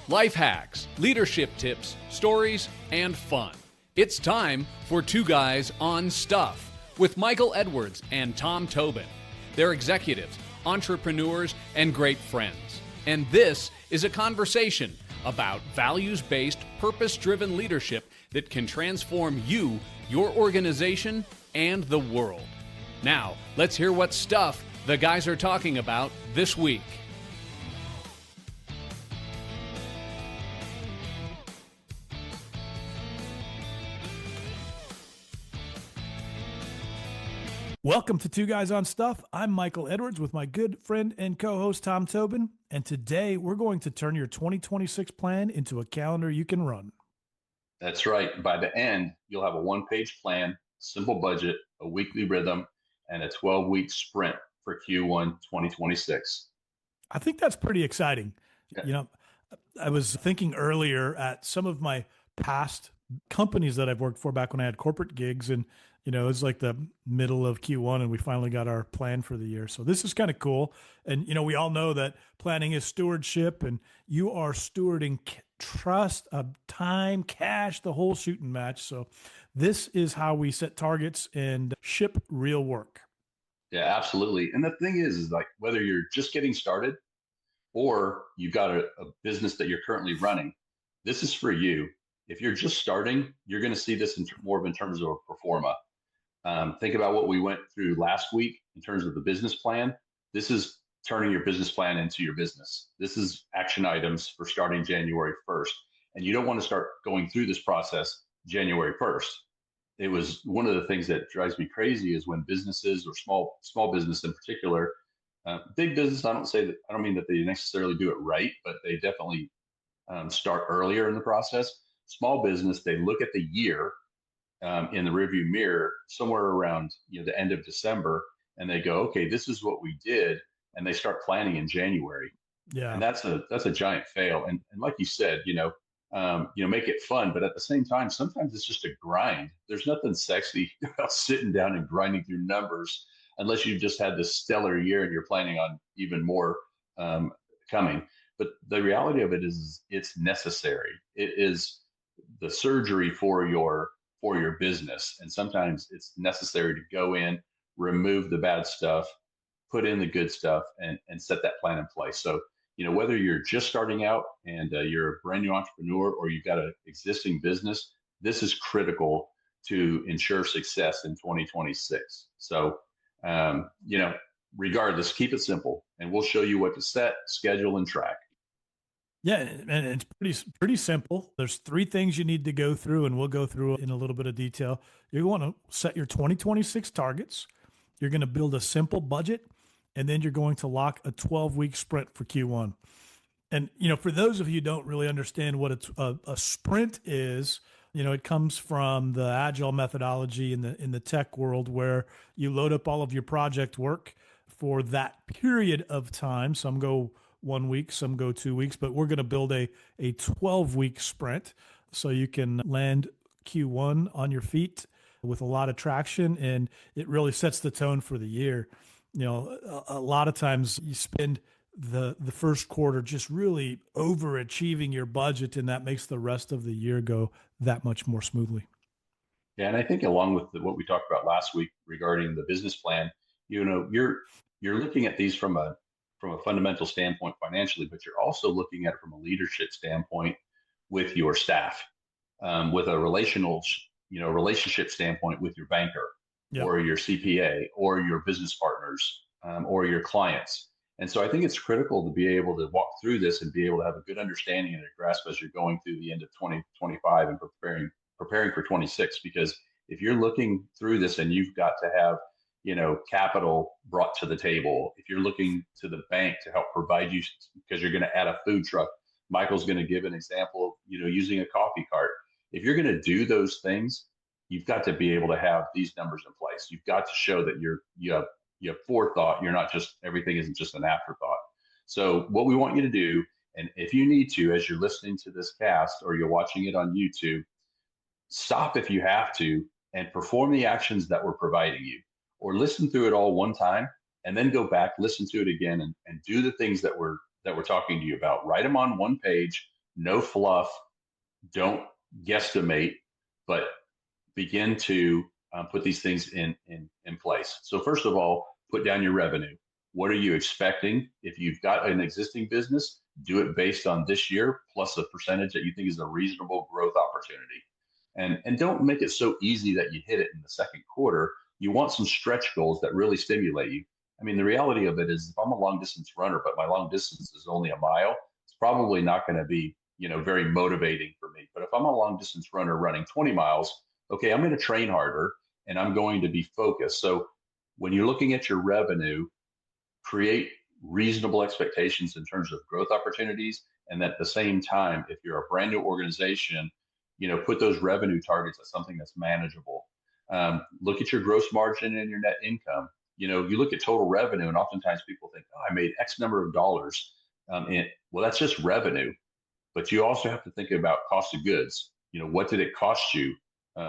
Life hacks, leadership tips, stories, and fun. It's time for Two Guys on Stuff with Michael Edwards and Tom Tobin. They're executives, entrepreneurs, and great friends. And this is a conversation about values-based, purpose-driven leadership that can transform you, your organization, and the world. Now, let's hear what stuff the guys are talking about this week. Welcome to Two Guys on Stuff. I'm Michael Edwards with my good friend and co-host Tom Tobin, and today we're going to turn your 2026 plan into a calendar you can run. That's right. By the end, you'll have a one-page plan, simple budget, a weekly rhythm, and a 12-week sprint for Q1 2026. I think that's pretty exciting. Yeah. You know, I was thinking earlier at some of my past companies that I've worked for back when I had corporate gigs, and it's like the middle of Q1 and we finally got our plan for the year. So this is kind of cool. And, we all know that planning is stewardship, and you are stewarding trust, time, cash, the whole shooting match. So this is how we set targets and ship real work. Yeah, absolutely. And the thing is like whether you're just getting started or you've got a business that you're currently running, this is for you. If you're just starting, you're going to see this more in terms of a pro forma. Think about what we went through last week in terms of the business plan. This is turning your business plan into your business. This is action items for starting January 1st. And you don't want to start going through this process January 1st. It was one of the things that drives me crazy is when businesses or small business in particular, big business, I don't mean that they necessarily do it right, but they definitely start earlier in the process. Small business, they look at the year in the rearview mirror somewhere around the end of December, and they go, okay, this is what we did, and they start planning in January. Yeah, and that's a giant fail. And like you said, make it fun, but at the same time, sometimes it's just a grind. There's nothing sexy about sitting down and grinding through numbers unless you've just had this stellar year and you're planning on even more coming. But the reality of it is it's necessary. It is the surgery for your business. And sometimes it's necessary to go in, remove the bad stuff, put in the good stuff, and set that plan in place. So, whether you're just starting out and you're a brand new entrepreneur or you've got an existing business, this is critical to ensure success in 2026. So, regardless, keep it simple, and we'll show you what to set, schedule, and track. Yeah, and it's pretty simple. There's three things you need to go through, and we'll go through in a little bit of detail. You're going to set your 2026 targets. You're going to build a simple budget, and then you're going to lock a 12-week sprint for Q1. And, for those of you who don't really understand what a sprint is, it comes from the agile methodology in the tech world where you load up all of your project work for that period of time. Some go 1 week, some go 2 weeks, but we're going to build a 12-week sprint so you can land Q1 on your feet with a lot of traction, and it really sets the tone for the year. A lot of times you spend the first quarter just really overachieving your budget, and that makes the rest of the year go that much more smoothly. Yeah, and I think along with what we talked about last week regarding the business plan, you're looking at these from a fundamental standpoint financially, but you're also looking at it from a leadership standpoint with your staff, with a relationship standpoint with your banker, yep, or your CPA or your business partners, or your clients. And so I think it's critical to be able to walk through this and be able to have a good understanding and a grasp as you're going through the end of 2025 and preparing for 26, because if you're looking through this and you've got to have capital brought to the table, if you're looking to the bank to help provide you because you're going to add a food truck, Michael's going to give an example of using a coffee cart. If you're going to do those things, you've got to be able to have these numbers in place. You've got to show that you have forethought. You're not just, everything isn't just an afterthought. So what we want you to do, and if you need to, as you're listening to this cast or you're watching it on YouTube, stop if you have to and perform the actions that we're providing you, or listen through it all one time and then go back, listen to it again, and do the things that we're talking to you about. Write them on one page, no fluff, don't guesstimate, but begin to put these things in place. So first of all, put down your revenue. What are you expecting? If you've got an existing business, do it based on this year plus a percentage that you think is a reasonable growth opportunity. And don't make it so easy that you hit it in the second quarter. You want some stretch goals that really stimulate you. I mean, the reality of it is if I'm a long distance runner, but my long distance is only a mile, it's probably not going to be, very motivating for me. But if I'm a long distance runner running 20 miles, okay, I'm going to train harder and I'm going to be focused. So when you're looking at your revenue, create reasonable expectations in terms of growth opportunities. And at the same time, if you're a brand new organization, put those revenue targets at something that's manageable. Look at your gross margin and your net income. You look at total revenue, and oftentimes people think, oh, I made X number of dollars. Well, that's just revenue. But you also have to think about cost of goods. What did it cost you?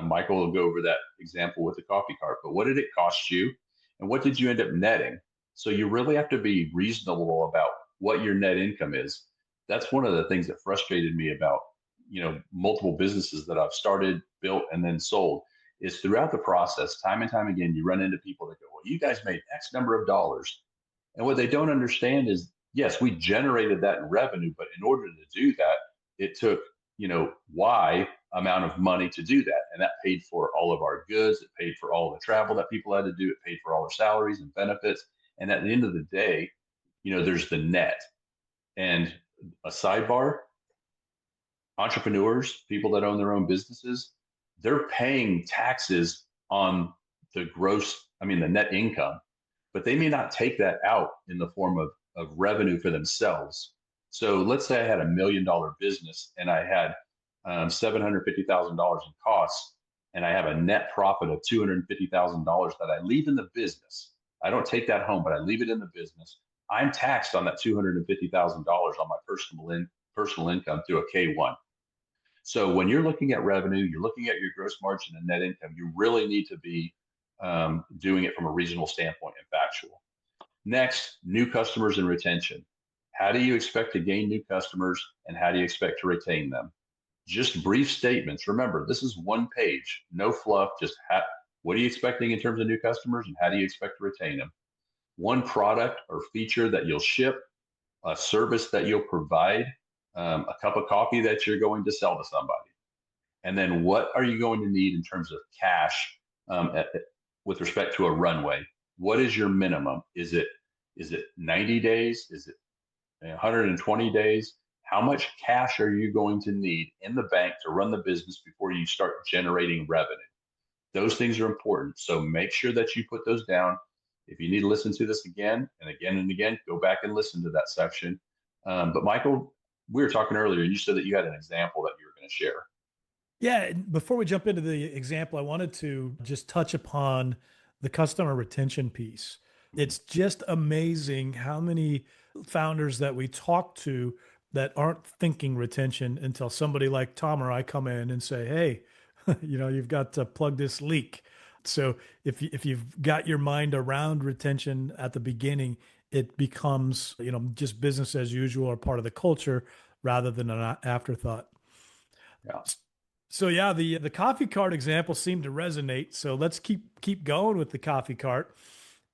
Michael will go over that example with the coffee cart, but what did it cost you? And what did you end up netting? So you really have to be reasonable about what your net income is. That's one of the things that frustrated me about, multiple businesses that I've started, built, and then sold is throughout the process, time and time again, you run into people that go, well, you guys made X number of dollars. And what they don't understand is, yes, we generated that in revenue, but in order to do that, it took, Y amount of money to do that. And that paid for all of our goods. It paid for all the travel that people had to do. It paid for all their salaries and benefits. And at the end of the day, there's the net. And a sidebar, entrepreneurs, people that own their own businesses, they're paying taxes on the net income, but they may not take that out in the form of revenue for themselves. So let's say I had $1 million business and I had $750,000 in costs, and I have a net profit of $250,000 that I leave in the business. I don't take that home, but I leave it in the business. I'm taxed on that $250,000 on my personal income through a K-1. So when you're looking at revenue, you're looking at your gross margin and net income, you really need to be doing it from a reasonable standpoint and factual. Next, new customers and retention. How do you expect to gain new customers and how do you expect to retain them? Just brief statements. Remember, this is one page, no fluff, just what are you expecting in terms of new customers and how do you expect to retain them? One product or feature that you'll ship, a service that you'll provide, a cup of coffee that you're going to sell to somebody. And then what are you going to need in terms of cash with respect to a runway? What is your minimum? Is it 90 days? Is it 120 days? How much cash are you going to need in the bank to run the business before you start generating revenue? Those things are important. So make sure that you put those down. If you need to listen to this again and again and again, go back and listen to that section. But Michael, we were talking earlier, and you said that you had an example that you were going to share. Yeah. Before we jump into the example, I wanted to just touch upon the customer retention piece. It's just amazing how many founders that we talk to that aren't thinking retention until somebody like Tom or I come in and say, hey, you've got to plug this leak. So if you've got your mind around retention at the beginning, it becomes, just business as usual or part of the culture rather than an afterthought. Yeah. So yeah, the coffee cart example seemed to resonate. So let's keep going with the coffee cart.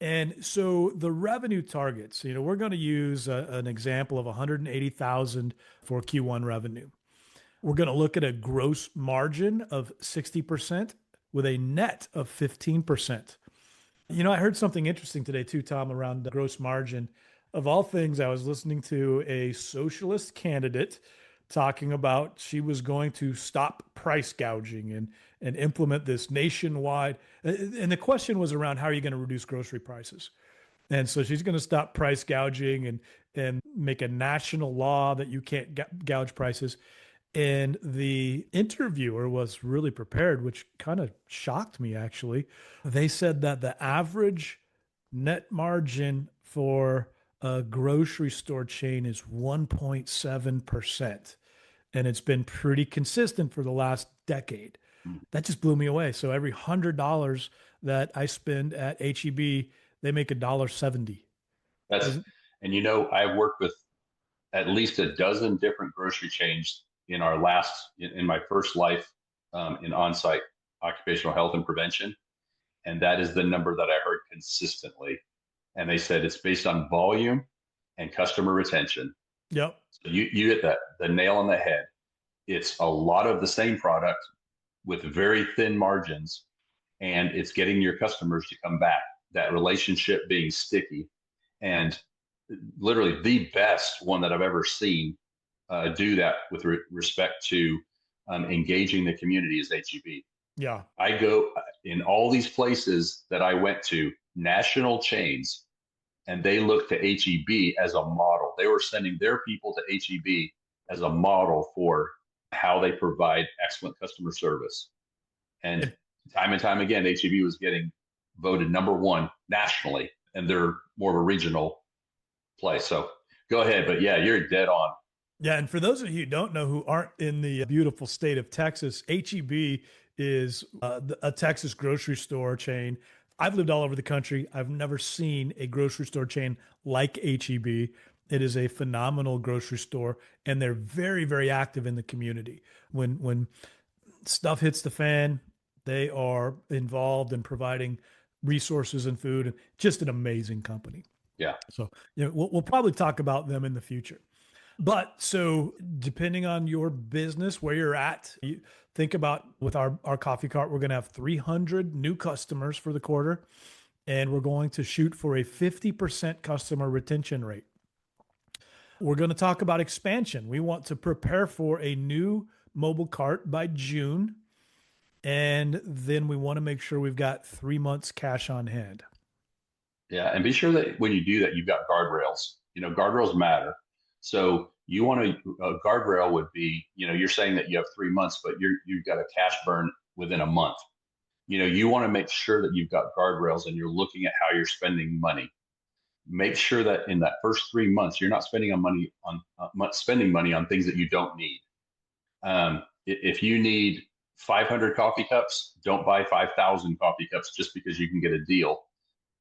And so the revenue targets, we're going to use an example of 180,000 for Q1 revenue. We're going to look at a gross margin of 60% with a net of 15%. I heard something interesting today too, Tom, around the gross margin. Of all things, I was listening to a socialist candidate talking about she was going to stop price gouging and implement this nationwide. And the question was around how are you going to reduce grocery prices? And so she's going to stop price gouging and make a national law that you can't gouge prices. And the interviewer was really prepared, which kind of shocked me, actually. They said that the average net margin for a grocery store chain is 1.7%. And it's been pretty consistent for the last decade. That just blew me away. So every $100 that I spend at HEB, they make $1.70. And I've worked with at least a dozen different grocery chains in my first life in on-site occupational health and prevention. And that is the number that I heard consistently. And they said it's based on volume and customer retention. Yep. So you hit the nail on the head. It's a lot of the same product with very thin margins, and it's getting your customers to come back, that relationship being sticky. And literally the best one that I've ever seen do that with respect to engaging the community is HEB. Yeah. I go in all these places that I went to, national chains, and they look to HEB as a model. They were sending their people to HEB as a model for how they provide excellent customer service. And time again, HEB was getting voted number one nationally, and they're more of a regional place. So go ahead. But yeah, you're dead on. Yeah. And for those of you who don't know, who aren't in the beautiful state of Texas, HEB is a Texas grocery store chain. I've lived all over the country. I've never seen a grocery store chain like HEB. It is a phenomenal grocery store, and they're very, very active in the community. When stuff hits the fan, they are involved in providing resources and food, and just an amazing company. Yeah. So we'll probably talk about them in the future. But so depending on your business, where you're at, you think about with our coffee cart, we're going to have 300 new customers for the quarter, and we're going to shoot for a 50% customer retention rate. We're going to talk about expansion. We want to prepare for a new mobile cart by June, and then we want to make sure we've got 3 months cash on hand. Yeah, and be sure that when you do that, you've got guardrails. Guardrails matter. So you want a guardrail would be, you're saying that you have 3 months, but you've got a cash burn within a month. You want to make sure that you've got guardrails and you're looking at how you're spending money. Make sure that in that first 3 months, you're not spending money on things that you don't need. If you need 500 coffee cups, don't buy 5,000 coffee cups just because you can get a deal.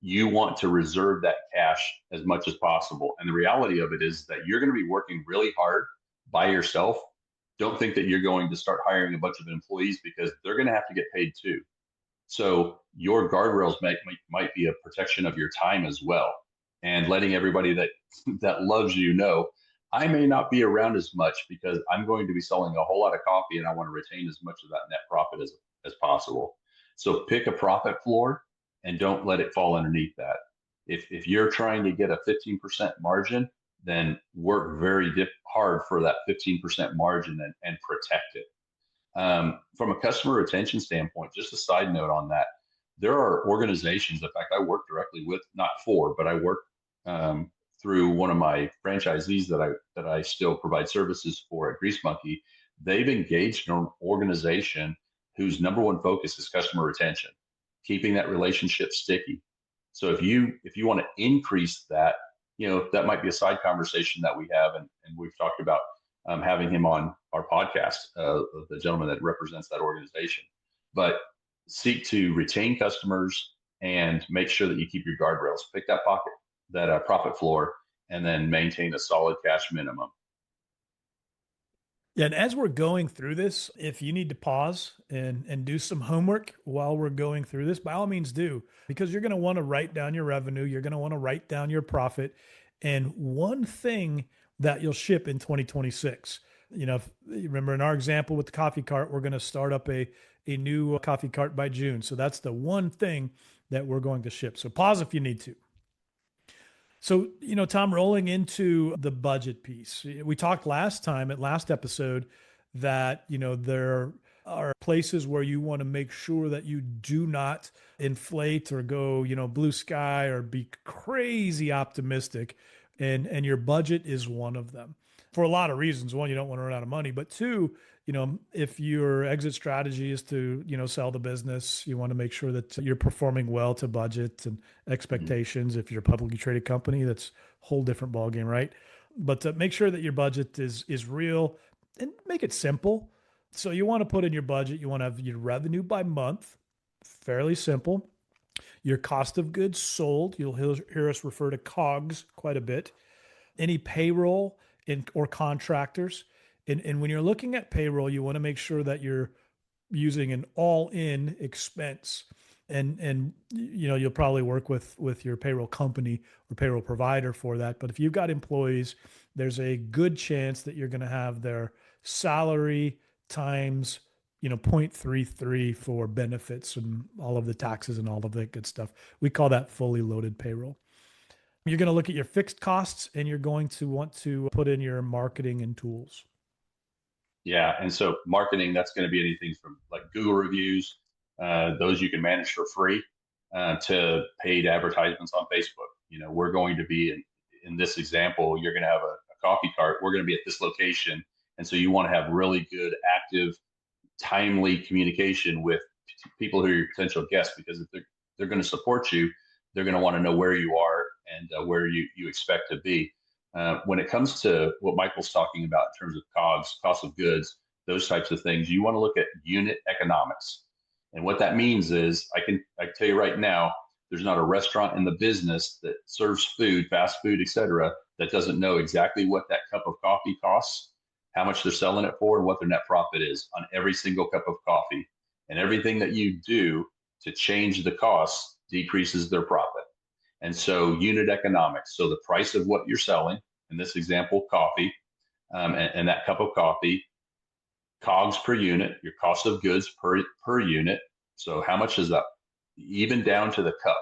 You want to reserve that cash as much as possible. And the reality of it is that you're going to be working really hard by yourself. Don't think that you're going to start hiring a bunch of employees, because they're going to have to get paid too. So your guardrails might be a protection of your time as well, and letting everybody that loves you know, I may not be around as much because I'm going to be selling a whole lot of coffee, and I want to retain as much of that net profit as possible. So pick a profit floor and don't let it fall underneath that. If you're trying to get a 15% margin, then work very hard for that 15% margin and protect it. From a customer retention standpoint, just a side note on that, there are organizations, in fact, I work directly with, not for, but I work through one of my franchisees that I still provide services for at Grease Monkey. They've engaged an organization whose number one focus is customer retention, keeping that relationship sticky. So if you want to increase that, that might be a side conversation that we have, and we've talked about having him on our podcast, the gentleman that represents that organization. But seek to retain customers and make sure that you keep your guardrails. Pick that profit floor, and then maintain a solid cash minimum. Yeah, and as we're going through this, if you need to pause and do some homework while we're going through this, by all means do, because you're going to want to write down your revenue. You're going to want to write down your profit. And one thing that you'll ship in 2026, if you remember in our example with the coffee cart, we're going to start up a new coffee cart by June. So that's the one thing that we're going to ship. So pause if you need to. So, Tom, rolling into the budget piece, we talked last episode that, there are places where you want to make sure that you do not inflate or go, blue sky or be crazy optimistic. And your budget is one of them for a lot of reasons. One, you don't want to run out of money, but two, if your exit strategy is to, sell the business, you want to make sure that you're performing well to budget and expectations. If you're a publicly traded company, that's a whole different ballgame, right? But to make sure that your budget is real and make it simple. So you want to put in your budget, you want to have your revenue by month, fairly simple. Your cost of goods sold, you'll hear us refer to COGS quite a bit. Any payroll, or contractors. And when you're looking at payroll, you want to make sure that you're using an all-in expense. And you'll probably work with your payroll company or payroll provider for that. But if you've got employees, there's a good chance that you're going to have their salary times 0.33 for benefits and all of the taxes and all of that good stuff. We call that fully loaded payroll. You're going to look at your fixed costs, and you're going to want to put in your marketing and tools. Yeah. And so marketing, that's going to be anything from like Google reviews, those you can manage for free, to paid advertisements on Facebook. We're going to be in this example, you're going to have a coffee cart. We're going to be at this location. And so you want to have really good, active, timely communication with people who are your potential guests, because if they're going to support you, they're going to want to know where you are and where you expect to be. When it comes to what Michael's talking about in terms of COGS, cost of goods, those types of things, you want to look at unit economics. And what that means is, I can tell you right now, there's not a restaurant in the business that serves food, fast food, et cetera, that doesn't know exactly what that cup of coffee costs, how much they're selling it for, and what their net profit is on every single cup of coffee. And everything that you do to change the cost decreases their profit. And so unit economics, so the price of what you're selling, in this example, coffee, and that cup of coffee, COGS per unit, your cost of goods per unit. So how much is that? Even down to the cup.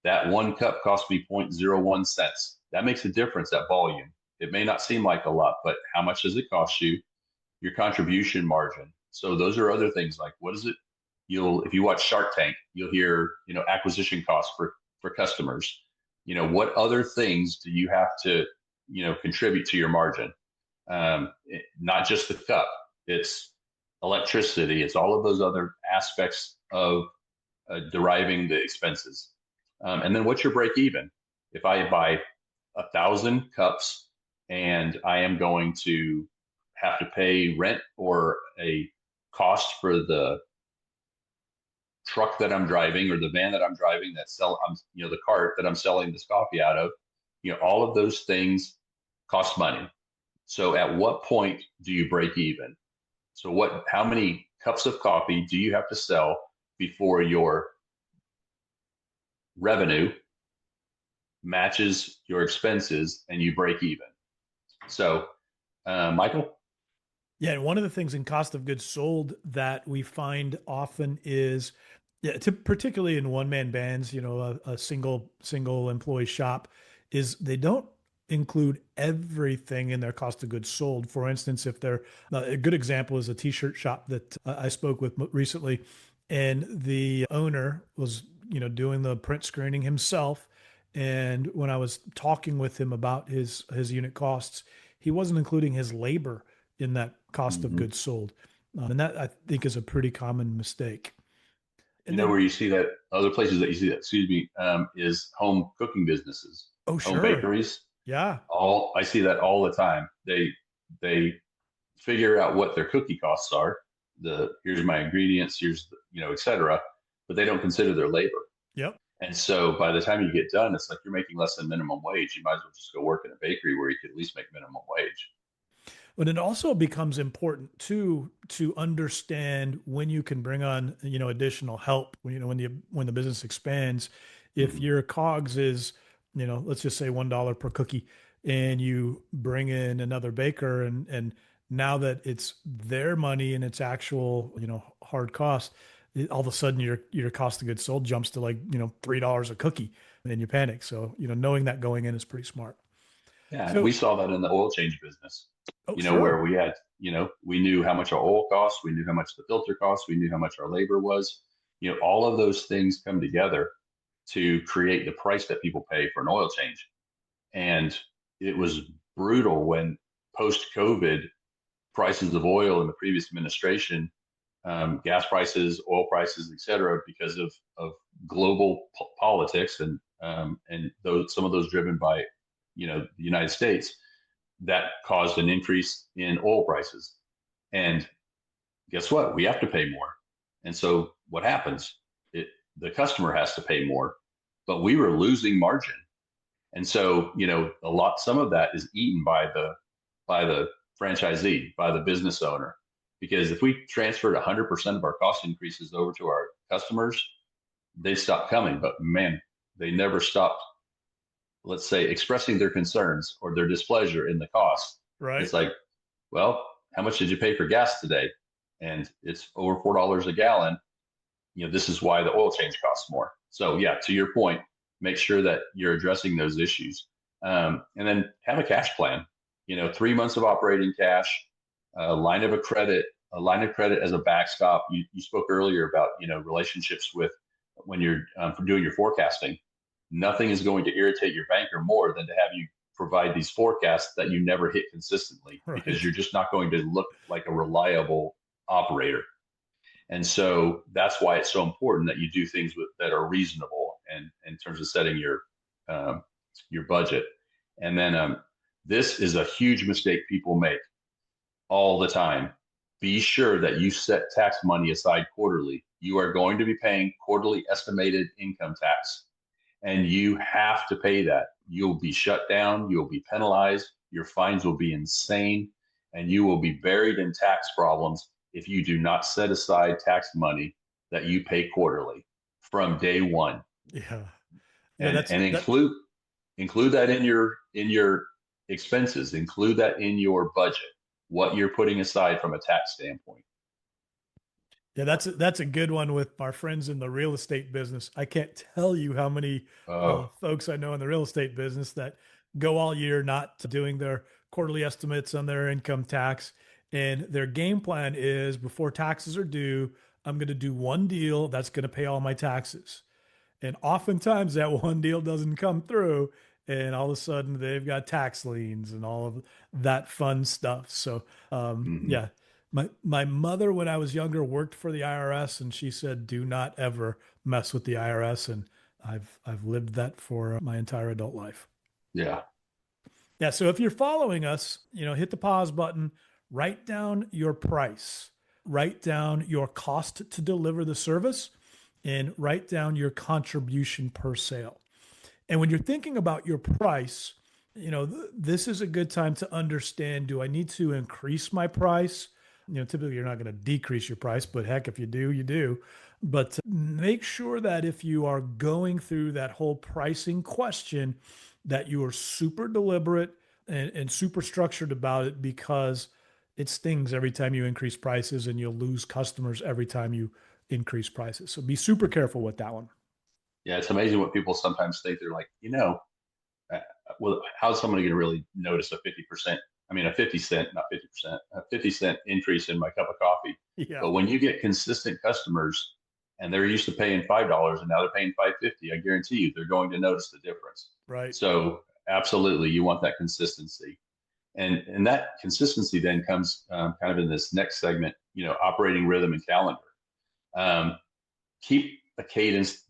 That one cup cost me 0.01 cents. That makes a difference at volume. It may not seem like a lot, but how much does it cost you? Your contribution margin. So those are other things like, what is it? If you watch Shark Tank, you'll hear, acquisition costs for customers. What other things do you have to, contribute to your margin? Not just the cup, it's electricity. It's all of those other aspects of deriving the expenses. And then what's your break even? If I buy 1,000 cups and I am going to have to pay rent or a cost for the truck that I'm driving or the van that I'm driving the cart that I'm selling this coffee out of, all of those things cost money. So at what point do you break even? So how many cups of coffee do you have to sell before your revenue matches your expenses and you break even? So, Michael? Yeah, and one of the things in cost of goods sold that we find often is, particularly in one-man bands, a single employee shop, is they don't include everything in their cost of goods sold. For instance, if they're a good example is a t-shirt shop that I spoke with recently, and the owner was doing the print screening himself. And when I was talking with him about his unit costs, he wasn't including his labor in that cost of goods sold. And that, I think, is a pretty common mistake. And where you see that, other places that you see that, is home cooking businesses. Oh, sure. Home bakeries. Yeah. I see that all the time. They figure out what their cookie costs are. Here's my ingredients, here's et cetera, but they don't consider their labor. Yep. And so by the time you get done, it's like you're making less than minimum wage. You might as well just go work in a bakery where you could at least make minimum wage. But it also becomes important too to understand when you can bring on additional help. When the business expands, if your COGS is let's just say $1 per cookie, and you bring in another baker, and now that it's their money and it's actual hard cost, all of a sudden your cost of goods sold jumps to like $3 a cookie, and you panic. So knowing that going in is pretty smart. Yeah, so, we saw that in the oil change business. Sure. Where we had, we knew how much our oil cost, we knew how much the filter cost, we knew how much our labor was. All of those things come together to create the price that people pay for an oil change. And it was brutal when post-COVID prices of oil in the previous administration, gas prices, oil prices, et cetera, because of global politics and some of those driven by the United States, that caused an increase in oil prices. And guess what? We have to pay more. And so what happens? The customer has to pay more, but we were losing margin. And so, some of that is eaten by by the franchisee, by the business owner. Because if we transferred 100% of our cost increases over to our customers, they stopped coming. But man, they never stopped, let's say, expressing their concerns or their displeasure in the cost. Right. It's like, well, how much did you pay for gas today? And it's over $4 a gallon. This is why the oil change costs more. So yeah, to your point, make sure that you're addressing those issues. And then have a cash plan, 3 months of operating cash, a line of credit as a backstop. You spoke earlier about, relationships with when you're doing your forecasting. Nothing is going to irritate your banker more than to have you provide these forecasts that you never hit consistently, Right. because you're just not going to look like a reliable operator. And so that's why it's so important that you do things that are reasonable and in terms of setting your budget. And then this is a huge mistake people make all the time. Be sure that you set tax money aside quarterly. You are going to be paying quarterly estimated income tax, and you have to pay that. You'll be shut down. You'll be penalized. Your fines will be insane, and you will be buried in tax problems if you do not set aside tax money that you pay quarterly from day one. Yeah. And include that in your expenses. Include that in your budget, what you're putting aside from a tax standpoint. Yeah, that's a good one with our friends in the real estate business. I can't tell you how many folks I know in the real estate business that go all year not doing their quarterly estimates on their income tax. And their game plan is, before taxes are due, I'm going to do one deal that's going to pay all my taxes. And oftentimes that one deal doesn't come through, and all of a sudden they've got tax liens and all of that fun stuff. So yeah, my mother, when I was younger, worked for the IRS, and she said, do not ever mess with the IRS. And I've lived that for my entire adult life. Yeah. Yeah. So if you're following us, hit the pause button, write down your price, write down your cost to deliver the service, and write down your contribution per sale. And when you're thinking about your price, this is a good time to understand, do I need to increase my price? Typically you're not going to decrease your price, but heck, if you do, you do. But make sure that if you are going through that whole pricing question, that you are super deliberate and super structured about it, because it stings every time you increase prices, and you'll lose customers every time you increase prices. So be super careful with that one. Yeah, it's amazing what people sometimes think. They're like, well, how's someone going to really notice a 50%? I mean, a 50 cent, not 50%, a 50-cent increase in my cup of coffee. Yeah. But when you get consistent customers and they're used to paying $5 and now they're paying $5.50, I guarantee you they're going to notice the difference. Right. So absolutely, you want that consistency. And that consistency then comes kind of in this next segment, operating rhythm and calendar. Keep a cadence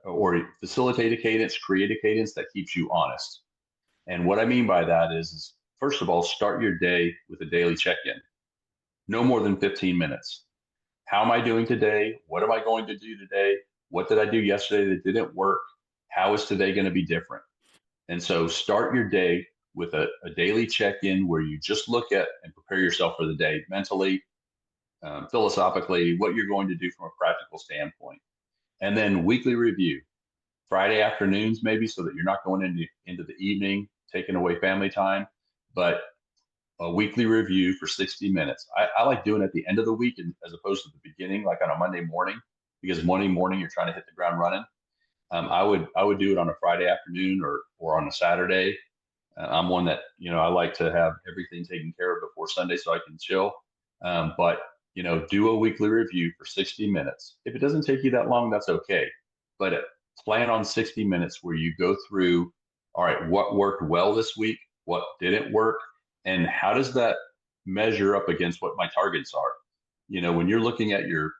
or facilitate a cadence, create a cadence that keeps you honest. And what I mean by that is first of all, start your day with a daily check-in. No more than 15 minutes. How am I doing today? What am I going to do today? What did I do yesterday that didn't work? How is today going to be different? And so start your day with a daily check-in where you just look at and prepare yourself for the day mentally, philosophically, what you're going to do from a practical standpoint. And then weekly review, Friday afternoons maybe, so that you're not going into the evening, taking away family time, but a weekly review for 60 minutes. I like doing it at the end of the week as opposed to the beginning, like on a Monday morning, because Monday morning you're trying to hit the ground running. I would do it on a Friday afternoon or on a Saturday. I'm one that, I like to have everything taken care of before Sunday so I can chill. But do a weekly review for 60 minutes. If it doesn't take you that long, that's okay. But plan on 60 minutes where you go through, all right, what worked well this week? What didn't work? And how does that measure up against what my targets are? When you're looking at your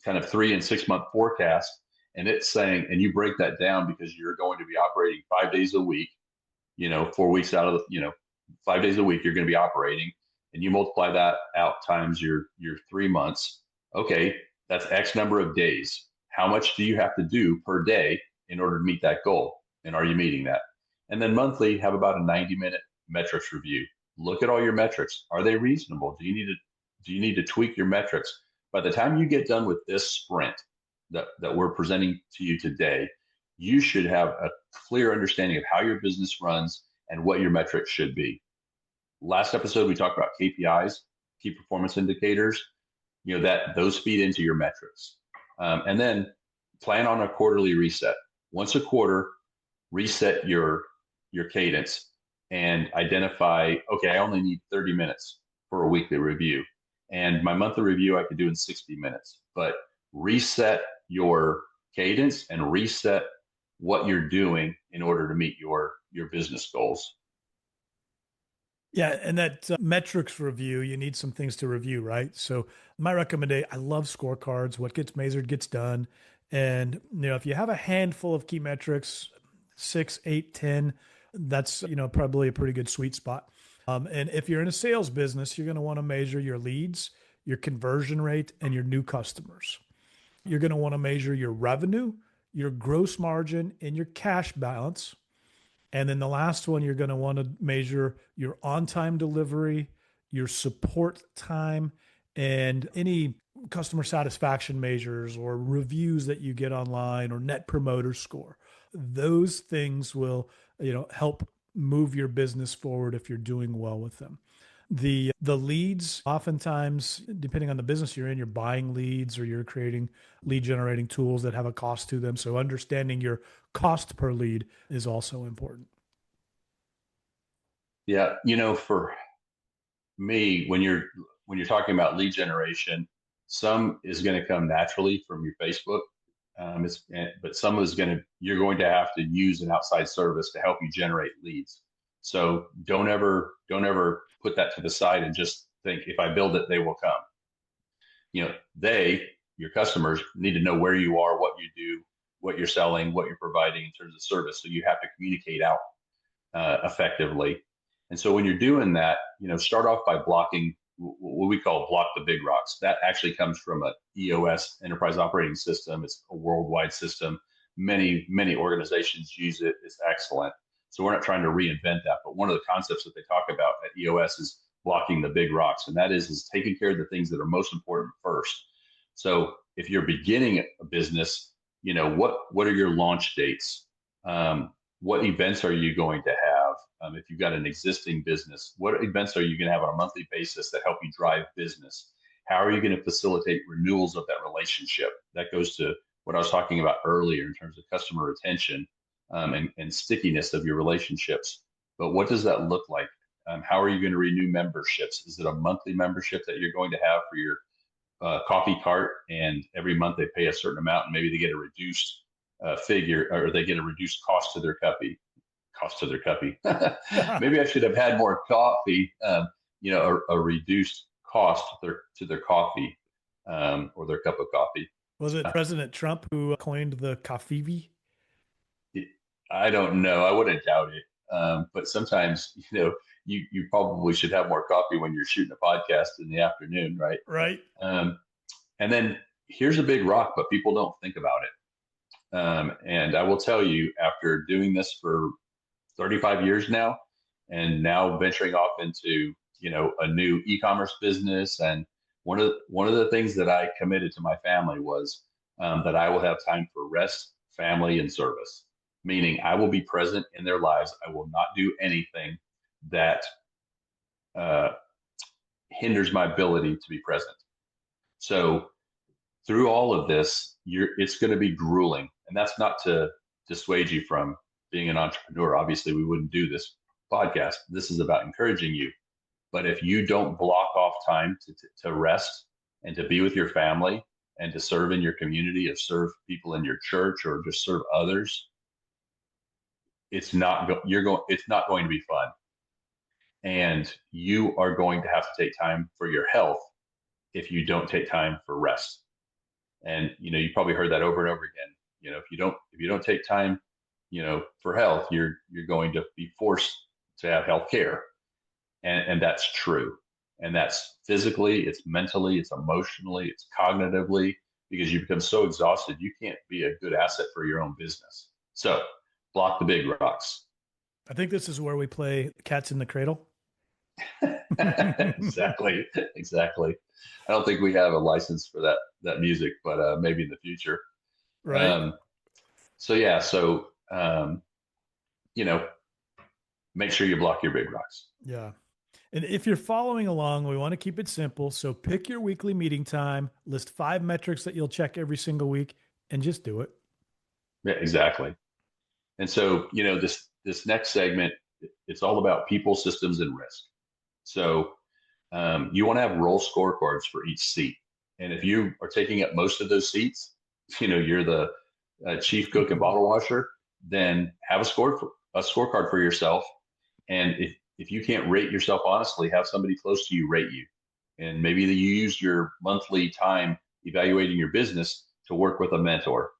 kind of 3 and 6 month forecast, and it's saying, and you break that down because you're going to be operating 5 days a week, 4 weeks out of the, 5 days a week, you're going to be operating, and you multiply that out times your 3 months. Okay, that's X number of days. How much do you have to do per day in order to meet that goal? And are you meeting that? And then monthly, have about a 90-minute, metrics review. Look at all your metrics. Are they reasonable? Do you need to tweak your metrics? By the time you get done with this sprint that we're presenting to you today, you should have a clear understanding of how your business runs and what your metrics should be. Last episode, we talked about KPIs, key performance indicators, that those feed into your metrics. And then plan on a quarterly reset. Once a quarter, reset your cadence and identify, okay, I only need 30 minutes for a weekly review. And my monthly review I could do in 60 minutes. But reset your cadence and reset what you're doing in order to meet your business goals. Yeah, and that metrics review, you need some things to review, right? So my recommendation, I love scorecards. What gets measured gets done. And if you have a handful of key metrics, 6, 8, 10, that's probably a pretty good sweet spot. And if you're in a sales business, you're going to want to measure your leads, your conversion rate, and your new customers. You're going to want to measure your revenue, your gross margin, and your cash balance. And then the last one, you're going to want to measure your on-time delivery, your support time, and any customer satisfaction measures or reviews that you get online or net promoter score. Those things will, help move your business forward if you're doing well with them. The leads, oftentimes, depending on the business you're in, you're buying leads or you're creating lead generating tools that have a cost to them. So understanding your cost per lead is also important. Yeah, for me, when you're talking about lead generation, some is going to come naturally from your Facebook, but some you're going to have to use an outside service to help you generate leads. So don't ever put that to the side and just think, if I build it, they will come. Your customers need to know where you are, what you do, what you're selling, what you're providing in terms of service. So you have to communicate out effectively. And so when you're doing that, start off by blocking what we call block the big rocks. That actually comes from a EOS, Enterprise Operating System. It's a worldwide system. Many, many organizations use it. It's excellent. So we're not trying to reinvent that. But one of the concepts that they talk about at EOS is blocking the big rocks. And that is taking care of the things that are most important first. So if you're beginning a business, what are your launch dates? What events are you going to have? If you've got an existing business, what events are you going to have on a monthly basis that help you drive business? How are you going to facilitate renewals of that relationship? That goes to what I was talking about earlier in terms of customer retention and stickiness of your relationships. But what does that look like? How are you going to renew memberships? Is it a monthly membership that you're going to have for your coffee cart, and every month they pay a certain amount and maybe they get a reduced figure, or they get a reduced cost to their cuppy? Maybe I should have had more coffee, a reduced cost to their coffee or their cup of coffee. Was it President Trump who coined the coffee? I don't know. I wouldn't doubt it. But sometimes, you probably should have more coffee when you're shooting a podcast in the afternoon, right? Right. And then here's a big rock, but people don't think about it. And I will tell you, after doing this for 35 years now, and now venturing off into, a new e-commerce business. And one of the things that I committed to my family was that I will have time for rest, family, and service, meaning I will be present in their lives. I will not do anything that hinders my ability to be present. So through all of this, it's going to be grueling. And that's not to dissuade you from being an entrepreneur. Obviously, we wouldn't do this podcast. This is about encouraging you. But if you don't block off time to rest and to be with your family and to serve in your community, or serve people in your church, or just serve others, it's not going to be fun. And you are going to have to take time for your health if you don't take time for rest. And you probably heard that over and over again. If you don't take time for health, you're going to be forced to have health care. And that's true. And that's physically, it's mentally, it's emotionally, it's cognitively, because you become so exhausted, you can't be a good asset for your own business. So block the big rocks. I think this is where we play Cats in the Cradle. Exactly, exactly. I don't think we have a license for that music, but maybe in the future. Right? Um, so yeah, so you know, make sure you block your big rocks. Yeah. And if you're following along, we want to keep it simple. So pick your weekly meeting time, list 5 metrics that you'll check every single week, and just do it. Yeah, exactly. And so, this next segment, it's all about people, systems, and risk. So you want to have role scorecards for each seat. And if you are taking up most of those seats, you're the chief cook and bottle washer, then have a scorecard for yourself. And if you can't rate yourself honestly, have somebody close to you rate you. And maybe that you use your monthly time evaluating your business to work with a mentor,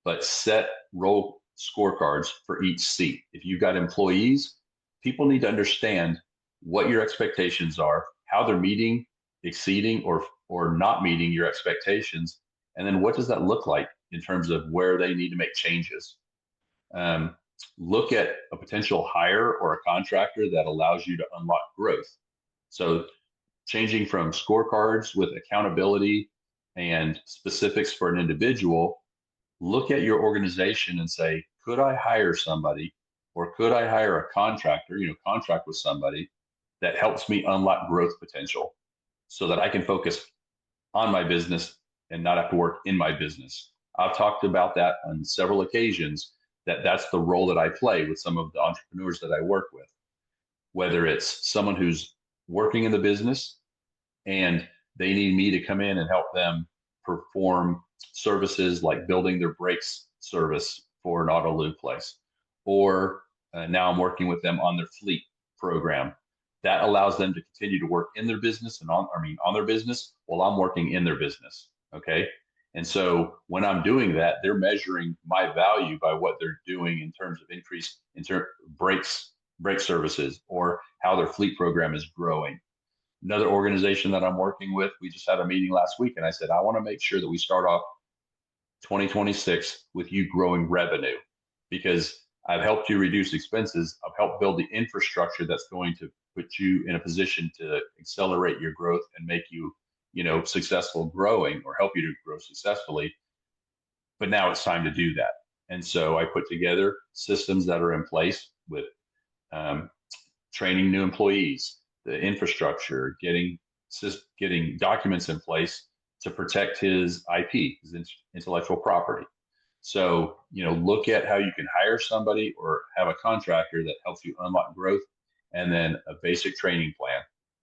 but set role scorecards for each seat. If you've got employees, people need to understand what your expectations are, how they're meeting, exceeding, or not meeting your expectations, and then what does that look like in terms of where they need to make changes. Look at a potential hire or a contractor that allows you to unlock growth. So changing from scorecards with accountability and specifics for an individual, look at your organization and say, could I hire somebody, or could I hire a contractor, contract with somebody that helps me unlock growth potential so that I can focus on my business and not have to work in my business. I've talked about that on several occasions, that's the role that I play with some of the entrepreneurs that I work with, whether it's someone who's working in the business and they need me to come in and help them perform services like building their brakes service for an auto lube place, or now I'm working with them on their fleet program. That allows them to continue to work in their business and on their business while I'm working in their business. Okay. And so when I'm doing that, they're measuring my value by what they're doing in terms of increased brake services, or how their fleet program is growing. Another organization that I'm working with, we just had a meeting last week, and I said, I want to make sure that we start off 2026 with you growing revenue, because I've helped you reduce expenses. I've helped build the infrastructure that's going to put you in a position to accelerate your growth and make you, successful growing, or help you to grow successfully. But now it's time to do that. And so I put together systems that are in place with training new employees, the infrastructure, getting documents in place to protect his IP, his intellectual property. So, look at how you can hire somebody or have a contractor that helps you unlock growth, and then a basic training plan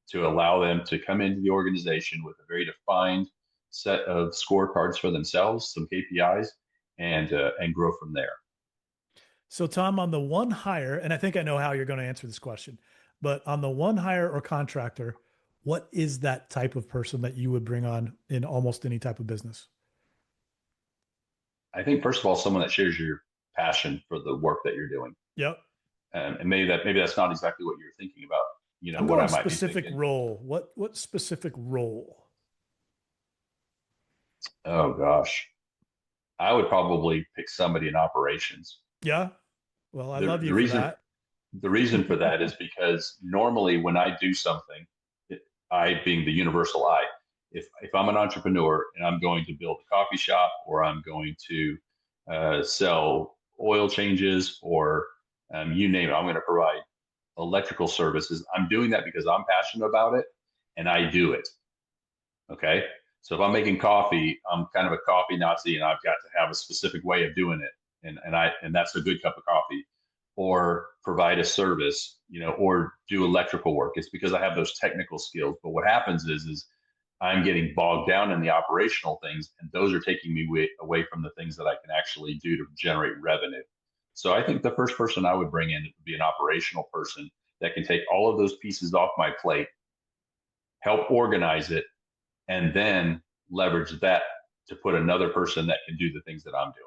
to allow them to come into the organization with a very defined set of scorecards for themselves, some KPIs, and grow from there. So, Tom, on the one hire, and I think I know how you're going to answer this question, but on the one hire or contractor, what is that type of person that you would bring on in almost any type of business? I think, first of all, someone that shares your passion for the work that you're doing. Yep. And maybe that's not exactly what you're thinking about. I'm what going I might specific be thinking. role. What specific role? Oh gosh, I would probably pick somebody in operations. Yeah. Well, I The, love the you for reason that. the reason for that is because normally when I do something, I being the universal I, if I'm an entrepreneur and I'm going to build a coffee shop, or I'm going to sell oil changes, or you name it, I'm going to provide electrical services. I'm doing that because I'm passionate about it and I do it. Okay. So if I'm making coffee, I'm kind of a coffee Nazi, and I've got to have a specific way of doing it. And that's a good cup of coffee. Or provide a service, or do electrical work. It's because I have those technical skills. But what happens is I'm getting bogged down in the operational things, and those are taking me away from the things that I can actually do to generate revenue. So I think the first person I would bring in would be an operational person that can take all of those pieces off my plate, help organize it, and then leverage that to put another person that can do the things that I'm doing.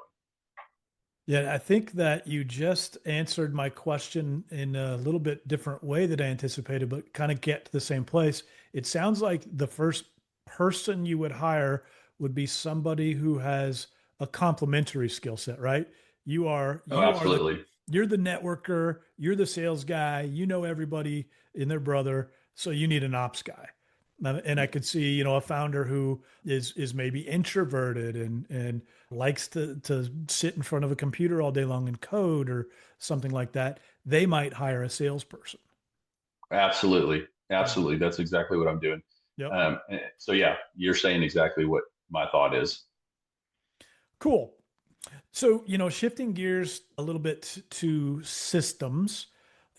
Yeah, I think that you just answered my question in a little bit different way than I anticipated, but kind of get to the same place. It sounds like the first person you would hire would be somebody who has a complementary skill set, right? You are Oh, you are the absolutely. You're the networker, you're the sales guy, you know everybody and their brother, so you need an ops guy. And I could see, a founder who is maybe introverted and likes to sit in front of a computer all day long and code or something like that. They might hire a salesperson. Absolutely. Yeah. Absolutely. That's exactly what I'm doing. Yep. So yeah, you're saying exactly what my thought is. Cool. So, shifting gears a little bit to systems,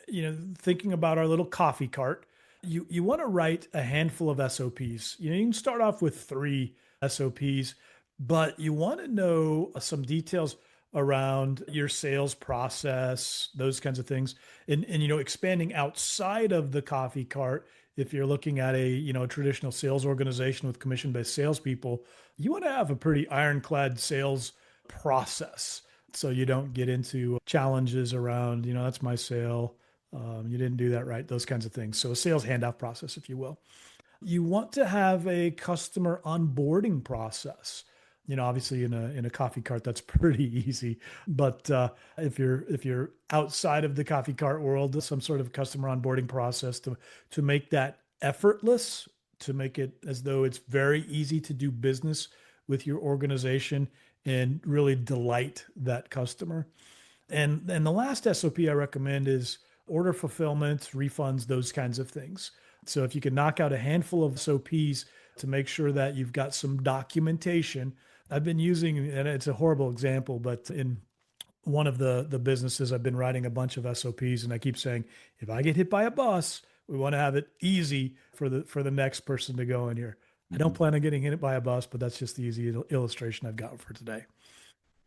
thinking about our little coffee cart, you want to write a handful of SOPs. You can start off with 3 SOPs, but you want to know some details around your sales process, those kinds of things. And expanding outside of the coffee cart, if you're looking at a traditional sales organization with commission-based salespeople, you want to have a pretty ironclad sales process so you don't get into challenges around, that's my sale. You didn't do that right, those kinds of things. So a sales handoff process, if you will. You want to have a customer onboarding process. Obviously in a coffee cart, that's pretty easy. But if you're outside of the coffee cart world, some sort of customer onboarding process to make that effortless, to make it as though it's very easy to do business with your organization and really delight that customer. And the last SOP I recommend is order fulfillment, refunds, those kinds of things. So if you can knock out a handful of SOPs to make sure that you've got some documentation. I've been using, and it's a horrible example, but in one of the businesses, I've been writing a bunch of SOPs, and I keep saying, if I get hit by a bus, we want to have it easy for the next person to go in here. I don't plan on getting hit by a bus, but that's just the easy illustration I've got for today.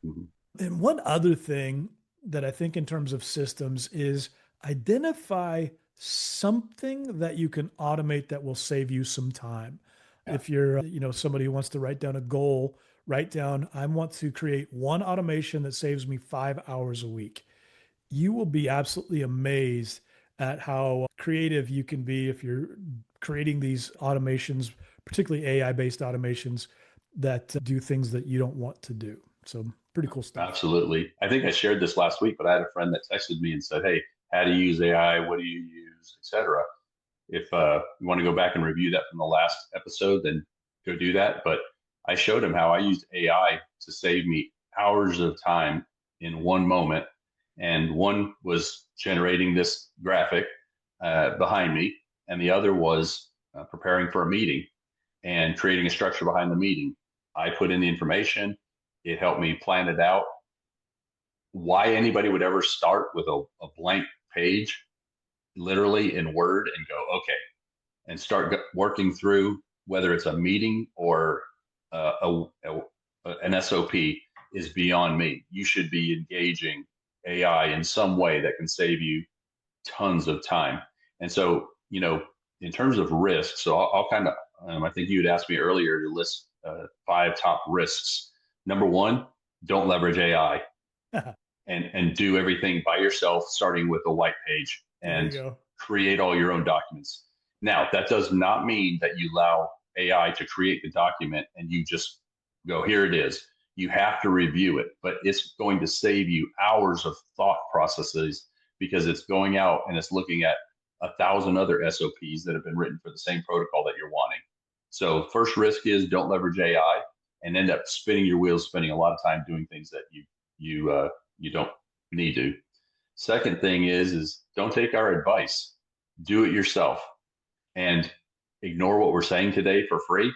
Mm-hmm. And one other thing that I think in terms of systems is identify something that you can automate that will save you some time. Yeah. If you're, somebody who wants to write down a goal, write down, I want to create one automation that saves me 5 hours a week. You will be absolutely amazed at how creative you can be if you're creating these automations, particularly AI-based automations that do things that you don't want to do. So pretty cool stuff. Absolutely. I think I shared this last week, but I had a friend that texted me and said, hey, how do you use AI? What do you use, et cetera? If you want to go back and review that from the last episode, then go do that. But I showed him how I used AI to save me hours of time in one moment. And one was generating this graphic behind me, and the other was preparing for a meeting and creating a structure behind the meeting. I put in the information. It helped me plan it out. Why anybody would ever start with a blank page, literally in Word, and go, okay, and start working through whether it's a meeting or an SOP is beyond me. You should be engaging AI in some way that can save you tons of time. And so, in terms of risks, so I'll kind of, I think you had asked me earlier to list 5 top risks. Number 1, don't leverage AI and do everything by yourself, starting with a white page and create all your own documents. Now, that does not mean that you allow AI to create the document and you just go, here it is. You have to review it, but it's going to save you hours of thought processes because it's going out and it's looking at 1,000 other SOPs that have been written for the same protocol that you're wanting. So first risk is don't leverage AI and end up spinning your wheels, spending a lot of time doing things that you don't need to. Second thing is don't take our advice. Do it yourself and ignore what we're saying today for free.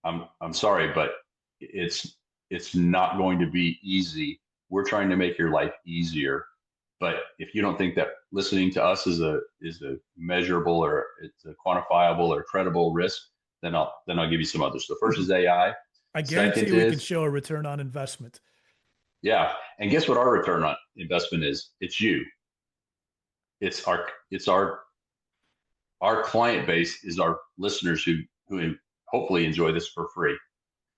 I'm sorry, but it's not going to be easy. We're trying to make your life easier. But if you don't think that listening to us is a measurable or it's a quantifiable or credible risk, then I'll give you some others. The first is AI. I guarantee we can show a return on investment. Yeah. And guess what our return on investment is? It's you. It's our client base is our listeners who hopefully enjoy this for free.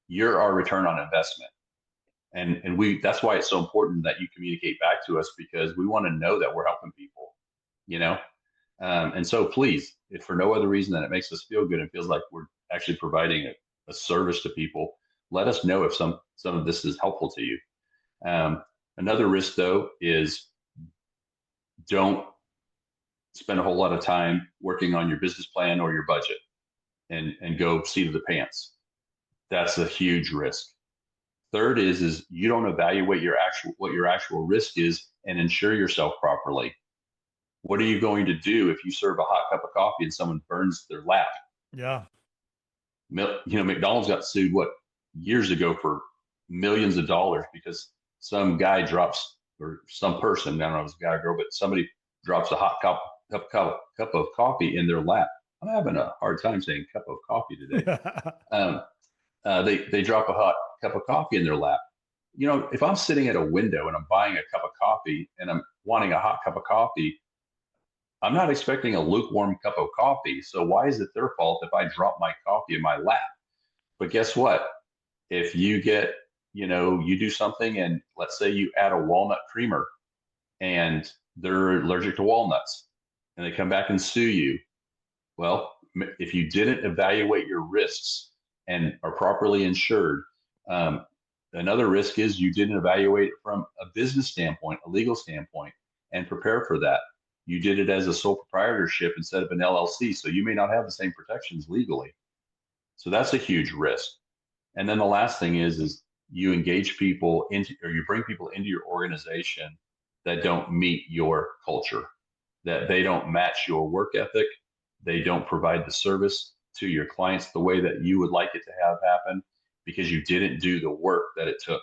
You're our return on investment. And that's why it's so important that you communicate back to us, because we want to know that we're helping people, and so please, if for no other reason than it makes us feel good and feels like we're actually providing a service to people, let us know if some of this is helpful to you. Another risk, though, is don't spend a whole lot of time working on your business plan or your budget and go seat of the pants. That's a huge risk. Third is you don't evaluate what your actual risk is and insure yourself properly. What are you going to do if you serve a hot cup of coffee and someone burns their lap? Yeah. McDonald's got sued years ago for millions of dollars because some guy drops, or some person, I don't know if it's a guy or girl, but somebody drops a hot cup of coffee in their lap. I'm having a hard time saying cup of coffee today. They drop a hot cup of coffee in their lap. If I'm sitting at a window and I'm buying a cup of coffee and I'm wanting a hot cup of coffee, I'm not expecting a lukewarm cup of coffee. So why is it their fault if I drop my coffee in my lap? But guess what? If you you do something and let's say you add a walnut creamer and they're allergic to walnuts and they come back and sue you. Well, if you didn't evaluate your risks and are properly insured, another risk is you didn't evaluate it from a business standpoint, a legal standpoint, and prepare for that. You did it as a sole proprietorship instead of an LLC, so you may not have the same protections legally. So that's a huge risk. And then the last thing is you engage people or you bring people into your organization that don't meet your culture, that they don't match your work ethic, they don't provide the service to your clients the way that you would like it to have happen because you didn't do the work that it took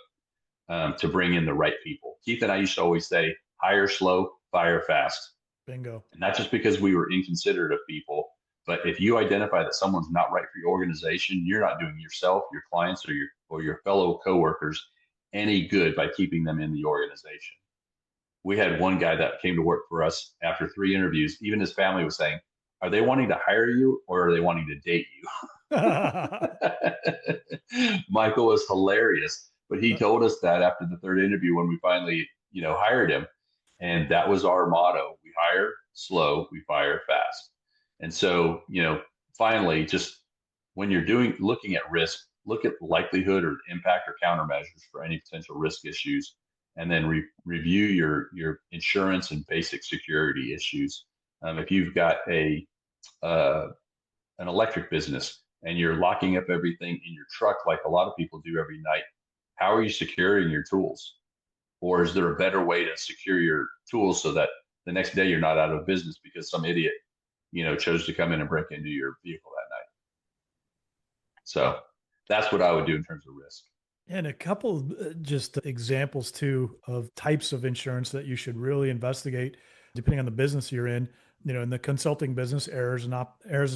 to bring in the right people. Keith and I used to always say, hire slow, fire fast. Bingo. And not just because we were inconsiderate of people, but if you identify that someone's not right for your organization, you're not doing yourself, your clients, or your fellow coworkers any good by keeping them in the organization. We had one guy that came to work for us after 3 interviews. Even his family was saying, are they wanting to hire you or are they wanting to date you? Michael was hilarious, but he told us that after the 3rd interview when we finally, hired him. And that was our motto. We hire slow, we fire fast. And so, finally, just when you're looking at risk, look at likelihood or impact or countermeasures for any potential risk issues, and then review your insurance and basic security issues. If you've got an electric business and you're locking up everything in your truck like a lot of people do every night, how are you securing your tools? Or is there a better way to secure your tools so that the next day you're not out of business because some idiot, chose to come in and break into your vehicle that night? So that's what I would do in terms of risk. And a couple just examples too of types of insurance that you should really investigate depending on the business you're in. In the consulting business, errors and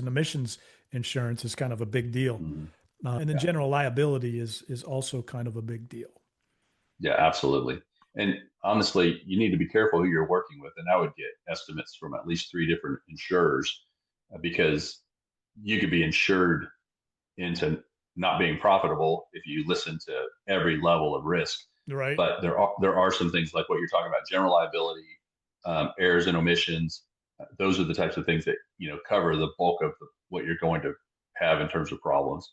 omissions insurance is kind of a big deal. Mm-hmm. And then general liability is also kind of a big deal. Yeah, absolutely. And honestly, you need to be careful who you're working with. And I would get estimates from at least 3 different insurers because you could be insured into not being profitable if you listen to every level of risk. Right. But there are some things like what you're talking about, general liability, errors and omissions. Those are the types of things that, cover the bulk of what you're going to have in terms of problems.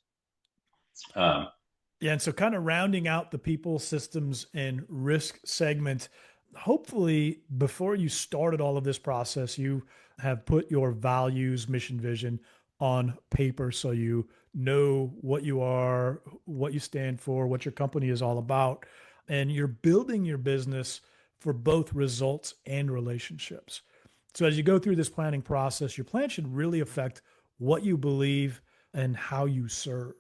Yeah. And so kind of rounding out the people, systems, and risk segment, hopefully before you started all of this process, you have put your values, mission, vision on paper. So you know what you are, what you stand for, what your company is all about. And you're building your business for both results and relationships. So as you go through this planning process, your plan should really affect what you believe and how you serve.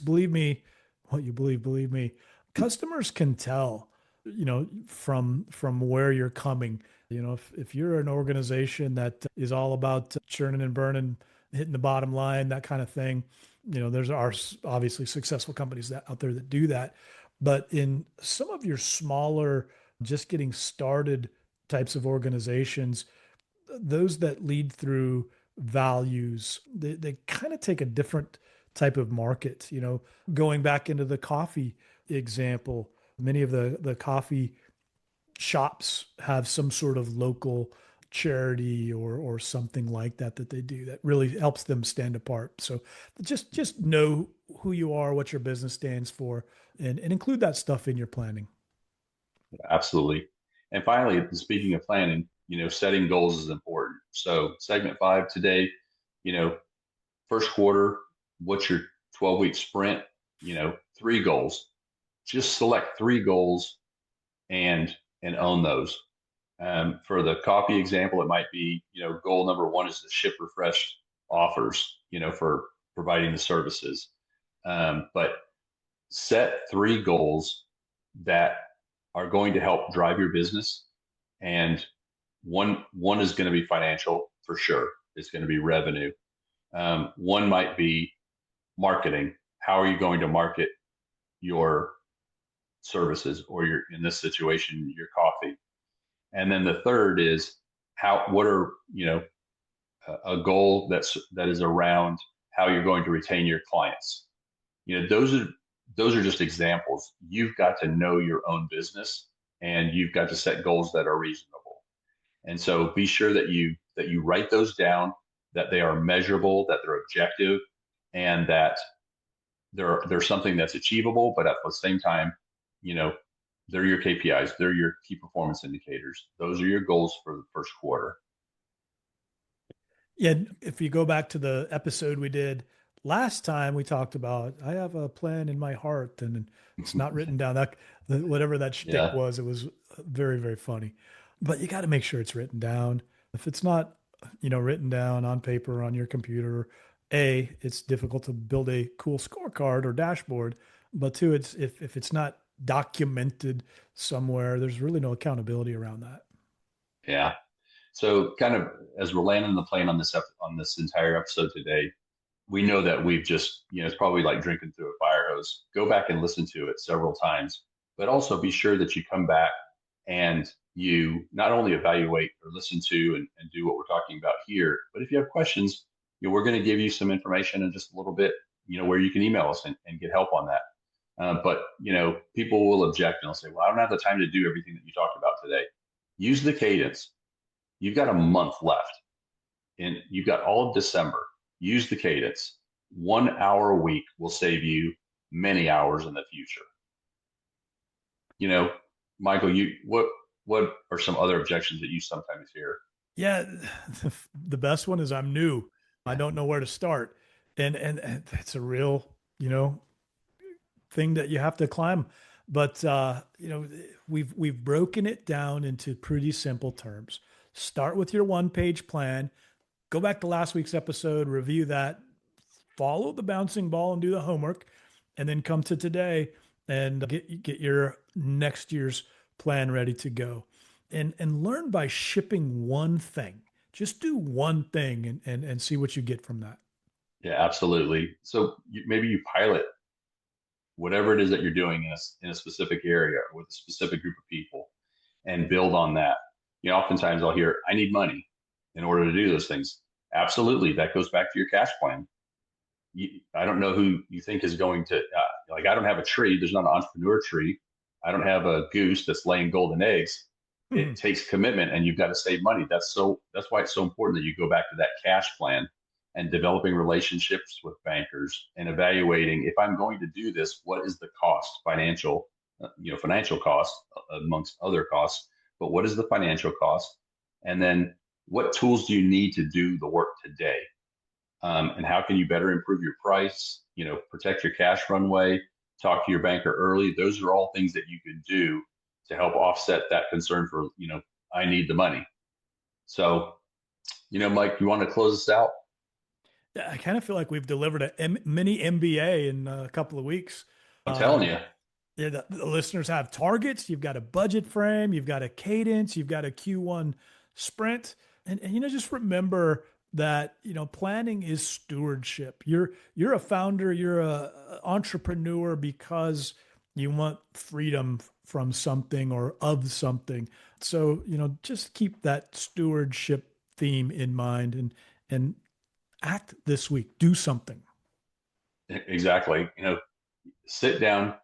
Believe me, what you believe me, customers can tell, from where you're coming. If you're an organization that is all about churning and burning, hitting the bottom line, that kind of thing, there's obviously successful companies out there that do that. But in some of your smaller, just getting started types of organizations, those that lead through values, they kind of take a different type of market. Going back into the coffee example, many of the coffee shops have some sort of local charity or something like that they do that really helps them stand apart. So just know who you are, what your business stands for, and include that stuff in your planning. Absolutely. And finally, speaking of planning, setting goals is important. So segment 5 today, you know, first quarter, what's your 12-week sprint? 3 goals. Just select 3 goals and own those. For the coffee example, it might be, goal number 1 is to ship refreshed offers, for providing the services. But set 3 goals that are going to help drive your business. And one is going to be financial for sure. It's going to be revenue. One might be marketing. How are you going to market your services, or in this situation, your coffee? And then the third is what are, a goal that is around how you're going to retain your clients. Those are just examples. You've got to know your own business, and you've got to set goals that are reasonable. And so be sure that you write those down, that they are measurable, that they're objective, and that they're something that's achievable, but at the same time, they're your KPIs, they're your key performance indicators. Those are your goals for the first quarter. Yeah, if you go back to the episode we did last time, we talked about I have a plan in my heart and it's not written down. Whatever that shtick Yeah. was, it was very, very funny. But you got to make sure it's written down. If it's not, written down on paper on your computer, it's difficult to build a cool scorecard or dashboard. But two, it's if it's not documented somewhere, there's really no accountability around that. Yeah. So kind of as we're landing the plane on this entire episode today, we know that we've just, it's probably like drinking through a fire hose. Go back and listen to it several times, but also be sure that you come back and you not only evaluate or listen to and do what we're talking about here, but if you have questions, we're going to give you some information in just a little bit, where you can email us and get help on that. But people will object and they'll say, well, I don't have the time to do everything that you talked about today. Use the cadence. You've got a month left, and you've got all of December. Use the cadence. 1 hour a week will save you many hours in the future. Michael, what are some other objections that you sometimes hear? Yeah, the best one is I'm new. I don't know where to start, and it's a real thing that you have to climb. But we've broken it down into pretty simple terms. Start with your 1-page plan. Go back to last week's episode, review that, follow the bouncing ball and do the homework, and then come to today and get your next year's plan ready to go. And learn by shipping one thing. Just do one thing and see what you get from that. Yeah, absolutely. So maybe you pilot whatever it is that you're doing in a specific area or with a specific group of people, and build on that. Oftentimes I'll hear, I need money in order to do those things. Absolutely. That goes back to your cash plan. I don't know who you think is going to, I don't have a tree. There's not an entrepreneur tree. I don't have a goose that's laying golden eggs. It takes commitment, and you've got to save money. That's why it's so important that you go back to that cash plan and developing relationships with bankers and evaluating, if I'm going to do this, what is the cost, financial cost amongst other costs, but what is the financial cost? And then what tools do you need to do the work today? And how can you better improve your price, protect your cash runway, talk to your banker early? Those are all things that you can do to help offset that concern for, I need the money. So, Mike, you want to close us out? Yeah, I kind of feel like we've delivered a mini MBA in a couple of weeks. I'm telling you. Yeah, the listeners have targets. You've got a budget frame. You've got a cadence. You've got a Q1 sprint. And just remember that, planning is stewardship. You're a founder. You're a entrepreneur because you want freedom from something or of something. So, just keep that stewardship theme in mind and act this week. Do something. Exactly. Sit down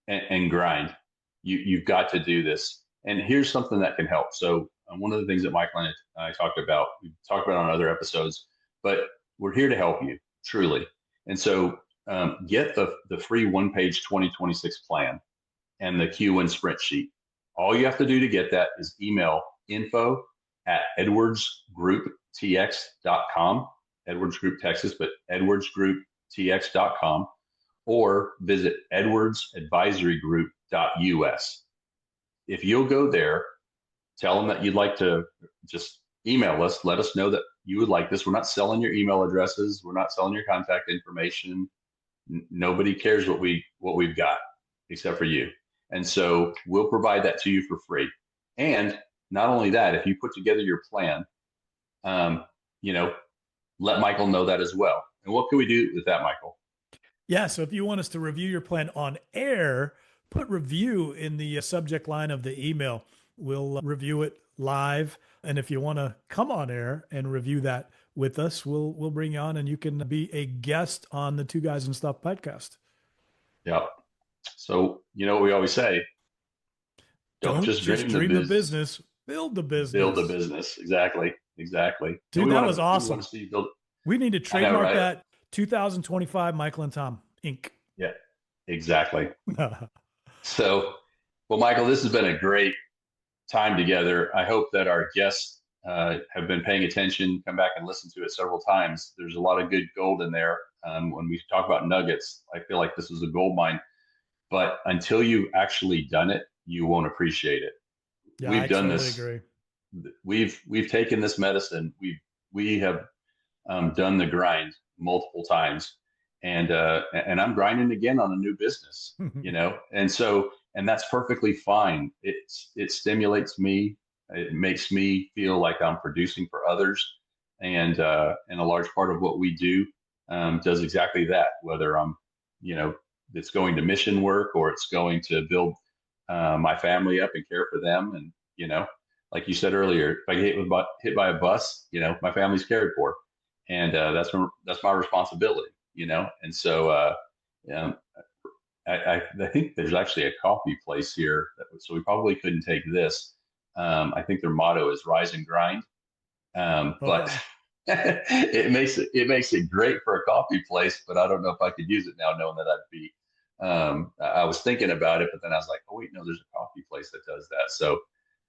and grind. You've got to do this. And here's something that can help. So one of the things that Michael and I talked about, we talked about on other episodes, but we're here to help you, truly. And so get the free 1-page 2026 plan and the Q1 sprint sheet. All you have to do to get that is email info@edwardsgrouptx.com, Edwards Group Texas, but edwardsgrouptx.com, or visit edwardsadvisorygroup.us. If you'll go there, tell them that you'd like to just email us, let us know that you would like this. We're not selling your email addresses. We're not selling your contact information. Nobody cares what we've got except for you. And so we'll provide that to you for free. And not only that, if you put together your plan, let Michael know that as well. And what can we do with that, Michael? Yeah. So if you want us to review your plan on air, put review in the subject line of the email. We'll review it live. And if you want to come on air and review that with us, we'll bring you on and you can be a guest on the Two Guys and Stuff podcast. Yep. So, what we always say, don't just dream the business, build the business. Build the business. Exactly. Dude, that was awesome. We need to trademark that 2025 Michael and Tom Inc. Yeah, exactly. So, well, Michael, this has been a great time together. I hope that our guests have been paying attention, come back and listen to it several times. There's a lot of good gold in there. When we talk about nuggets, I feel like this was a gold mine. But until you've actually done it, you won't appreciate it. Yeah, we've done totally this. Agree. We've taken this medicine. We have done the grind multiple times, and I'm grinding again on a new business. And that's perfectly fine. It stimulates me. It makes me feel like I'm producing for others, and a large part of what we do does exactly that. Whether I'm, it's going to mission work or it's going to build my family up and care for them, and like you said earlier, if I get hit by a bus, my family's cared for, and that's my responsibility. And so I think there's actually a coffee place here, so we probably couldn't take this. I think their motto is "Rise and Grind," but it makes it great for a coffee place. But I don't know if I could use it now, knowing that I'd be. I was thinking about it, but then I was like, "Oh wait, no, there's a coffee place that does that." So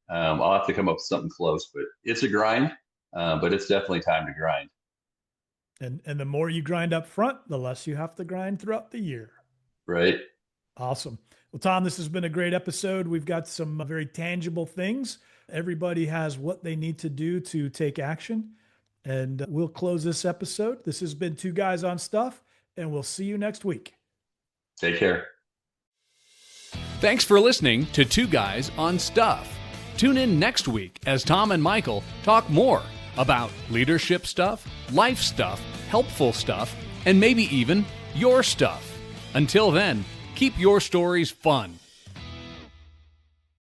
I'll have to come up with something close. But it's a grind, but it's definitely time to grind. And the more you grind up front, the less you have to grind throughout the year. Right. Awesome. Well, Tom, this has been a great episode. We've got some very tangible things. Everybody has what they need to do to take action. And we'll close this episode. This has been Two Guys on Stuff, and we'll see you next week. Take care. Thanks for listening to Two Guys on Stuff. Tune in next week as Tom and Michael talk more about leadership stuff, life stuff, helpful stuff, and maybe even your stuff. Until then, keep your stories fun.